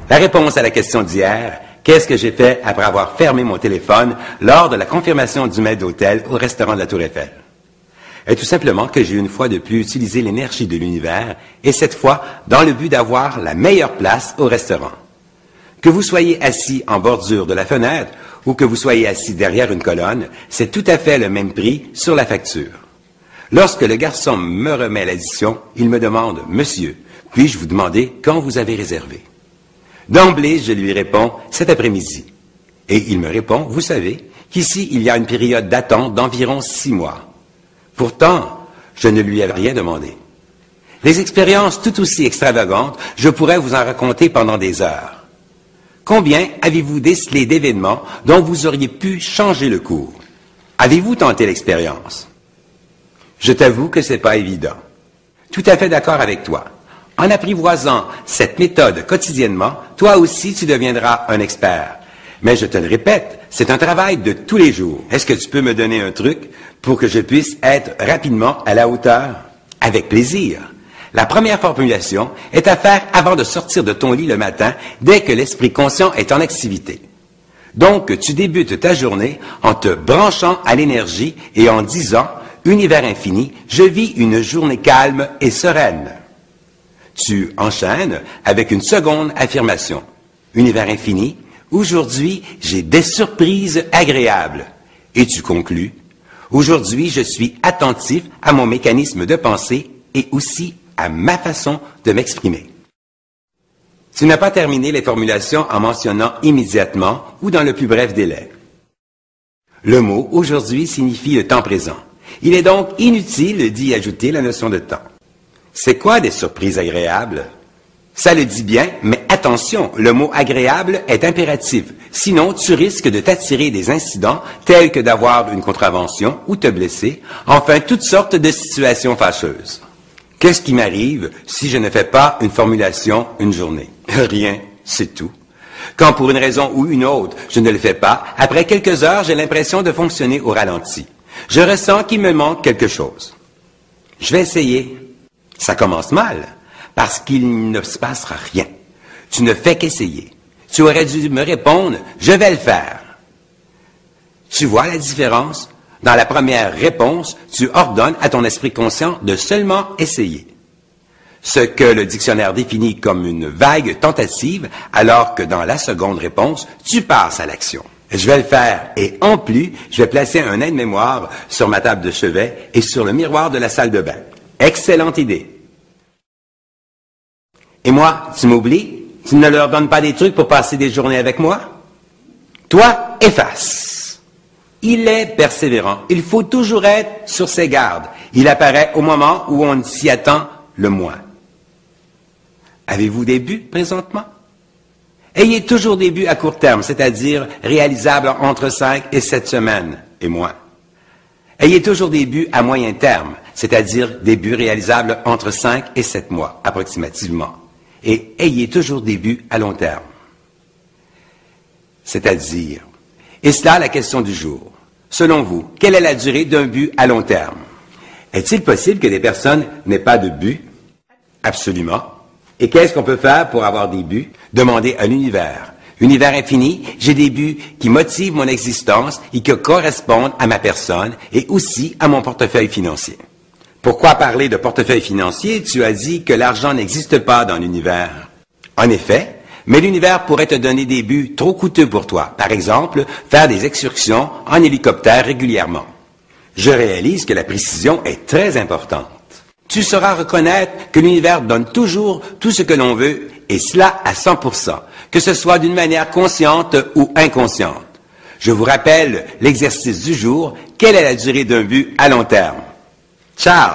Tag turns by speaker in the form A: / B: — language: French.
A: La réponse à la question d'hier, qu'est-ce que j'ai fait après avoir fermé mon téléphone lors de la confirmation du maître d'hôtel au restaurant de la Tour Eiffel? Est tout simplement que j'ai une fois de plus utilisé l'énergie de l'univers, et cette fois dans le but d'avoir la meilleure place au restaurant. Que vous soyez assis en bordure de la fenêtre ou que vous soyez assis derrière une colonne, c'est tout à fait le même prix sur la facture. Lorsque le garçon me remet l'addition, il me demande « Monsieur, puis-je vous demander quand vous avez réservé ?» D'emblée, je lui réponds « Cet après-midi ». Et il me répond « Vous savez qu'ici, il y a une période d'attente d'environ 6 mois. » Pourtant, je ne lui ai rien demandé. Les expériences tout aussi extravagantes, je pourrais vous en raconter pendant des heures. Combien avez-vous décelé d'événements dont vous auriez pu changer le cours? Avez-vous tenté l'expérience? Je t'avoue que ce n'est pas évident. Tout à fait d'accord avec toi. En apprivoisant cette méthode quotidiennement, toi aussi tu deviendras un expert. Mais je te le répète, c'est un travail de tous les jours. Est-ce que tu peux me donner un truc pour que je puisse être rapidement à la hauteur? Avec plaisir. La première formulation est à faire avant de sortir de ton lit le matin, dès que l'esprit conscient est en activité. Donc, tu débutes ta journée en te branchant à l'énergie et en disant « Univers infini, je vis une journée calme et sereine ». Tu enchaînes avec une seconde affirmation. « Univers infini, aujourd'hui, j'ai des surprises agréables ». Et tu conclus « Aujourd'hui, je suis attentif à mon mécanisme de pensée et aussi à ma façon de m'exprimer. » Tu n'as pas terminé les formulations en mentionnant immédiatement ou dans le plus bref délai. Le mot « aujourd'hui » signifie le temps présent. Il est donc inutile d'y ajouter la notion de temps. C'est quoi des surprises agréables? Ça le dit bien, mais attention, le mot « agréable » est impératif. Sinon, tu risques de t'attirer des incidents tels que d'avoir une contravention ou te blesser, enfin toutes sortes de situations fâcheuses. Qu'est-ce qui m'arrive si je ne fais pas une formulation une journée? Rien, c'est tout. Quand pour une raison ou une autre, je ne le fais pas, après quelques heures, j'ai l'impression de fonctionner au ralenti. Je ressens qu'il me manque quelque chose. Je vais essayer. Ça commence mal, parce qu'il ne se passera rien. Tu ne fais qu'essayer. Tu aurais dû me répondre, je vais le faire. Tu vois la différence? Dans la première réponse, tu ordonnes à ton esprit conscient de seulement essayer. Ce que le dictionnaire définit comme une vague tentative, alors que dans la seconde réponse, tu passes à l'action. Je vais le faire et en plus, je vais placer un aide-mémoire sur ma table de chevet et sur le miroir de la salle de bain. Excellente idée. Et moi, tu m'oublies? Tu ne leur donnes pas des trucs pour passer des journées avec moi? Toi, efface. Il est persévérant. Il faut toujours être sur ses gardes. Il apparaît au moment où on s'y attend le moins. Avez-vous des buts présentement? Ayez toujours des buts à court terme, c'est-à-dire réalisables entre 5 et 7 semaines et moins. Ayez toujours des buts à moyen terme, c'est-à-dire des buts réalisables entre 5 et 7 mois, approximativement. Et ayez toujours des buts à long terme. C'est-à-dire, et cela la question du jour. Selon vous, quelle est la durée d'un but à long terme? Est-il possible que des personnes n'aient pas de but? Absolument. Et qu'est-ce qu'on peut faire pour avoir des buts? Demandez à l'univers. Univers infini, j'ai des buts qui motivent mon existence et qui correspondent à ma personne et aussi à mon portefeuille financier. Pourquoi parler de portefeuille financier? Tu as dit que l'argent n'existe pas dans l'univers. En effet, mais l'univers pourrait te donner des buts trop coûteux pour toi. Par exemple, faire des excursions en hélicoptère régulièrement. Je réalise que la précision est très importante. Tu sauras reconnaître que l'univers donne toujours tout ce que l'on veut, et cela à 100%, que ce soit d'une manière consciente ou inconsciente. Je vous rappelle l'exercice du jour. Quelle est la durée d'un but à long terme? Ciao!